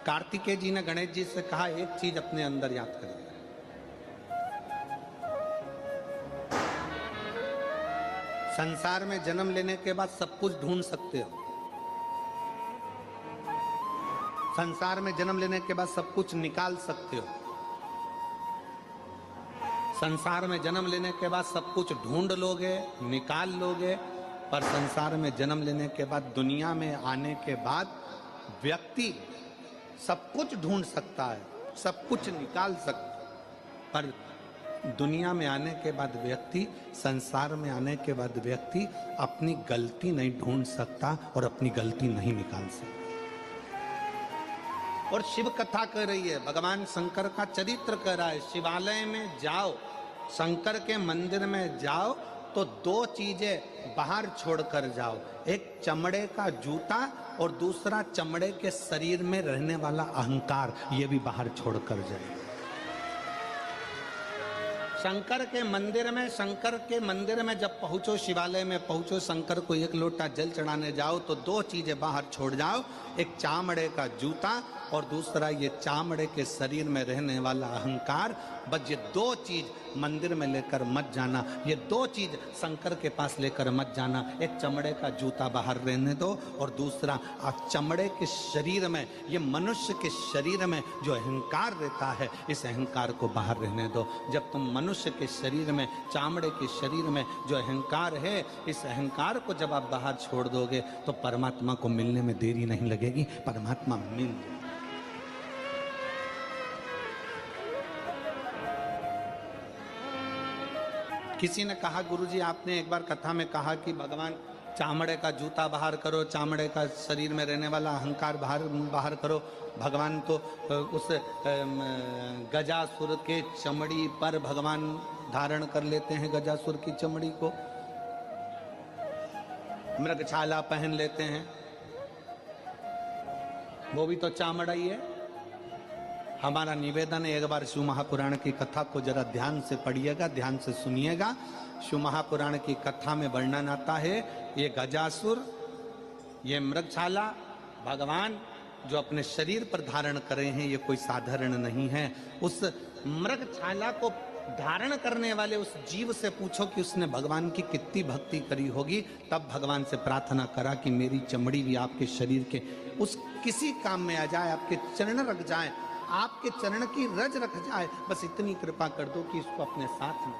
कार्तिकेय जी ने गणेश जी से कहा, एक चीज अपने अंदर याद करिए, संसार में जन्म लेने के बाद सब कुछ ढूंढ सकते हो, संसार में जन्म लेने के बाद सब कुछ निकाल सकते हो, संसार में जन्म लेने के बाद सब कुछ ढूंढ लोगे, निकाल लोगे, पर संसार में जन्म लेने के बाद, दुनिया में आने के बाद व्यक्ति सब कुछ ढूंढ सकता है, सब कुछ निकाल सकता है, पर दुनिया में आने के बाद व्यक्ति, संसार में आने के बाद व्यक्ति अपनी गलती नहीं ढूंढ सकता और अपनी गलती नहीं निकाल सकता। और शिव कथा कह रही है, भगवान शंकर का चरित्र कह रहा है, शिवालय में जाओ, शंकर के मंदिर में जाओ तो दो चीजें बाहर छोड़कर जाओ, एक चमड़े का जूता और दूसरा चमड़े के शरीर में रहने वाला अहंकार, ये भी बाहर छोड़कर जाए। शंकर के मंदिर में जब पहुंचो, शिवालय में पहुंचो, शंकर को एक लोटा जल चढ़ाने जाओ तो दो चीजें बाहर छोड़ जाओ, एक चामड़े का जूता और दूसरा ये चामड़े के शरीर में रहने वाला अहंकार। बस ये दो चीज मंदिर में लेकर मत जाना, ये दो चीज शंकर के पास लेकर मत जाना। एक चमड़े का जूता बाहर रहने दो और दूसरा आप चमड़े के शरीर में, ये मनुष्य के शरीर में जो अहंकार रहता है, इस अहंकार को बाहर रहने दो। जब तुम मनुष्य के शरीर में, चामड़े के शरीर में जो अहंकार है, इस अहंकार को जब आप बाहर छोड़ दोगे तो परमात्मा को मिलने में देरी नहीं लगेगी, परमात्मा मिल जाएगी। किसी ने कहा, गुरुजी आपने एक बार कथा में कहा कि भगवान चामड़े का जूता बाहर करो, चामड़े का शरीर में रहने वाला अहंकार बाहर करो। भगवान तो उस गजासुर के चमड़ी पर भगवान धारण कर लेते हैं, गजासुर की चमड़ी को मृगछाला पहन लेते हैं, वो भी तो चामड़ा ही है। हमारा निवेदन है, एक बार शिव महापुराण की कथा को जरा ध्यान से पढ़िएगा, ध्यान से सुनिएगा। शिव महापुराण की कथा में वर्णन आता है, ये गजासुर, ये मृगछाला भगवान जो अपने शरीर पर धारण कर रहे हैं, ये कोई साधारण नहीं है। उस मृगछाला को धारण करने वाले उस जीव से पूछो कि उसने भगवान की कितनी भक्ति करी होगी, तब भगवान से प्रार्थना करा कि मेरी चमड़ी भी आपके शरीर के उस किसी काम में आ जाए, आपके चरण रख जाए, आपके चरण की रज रख जाए, बस इतनी कृपा कर दो कि इसको अपने साथ में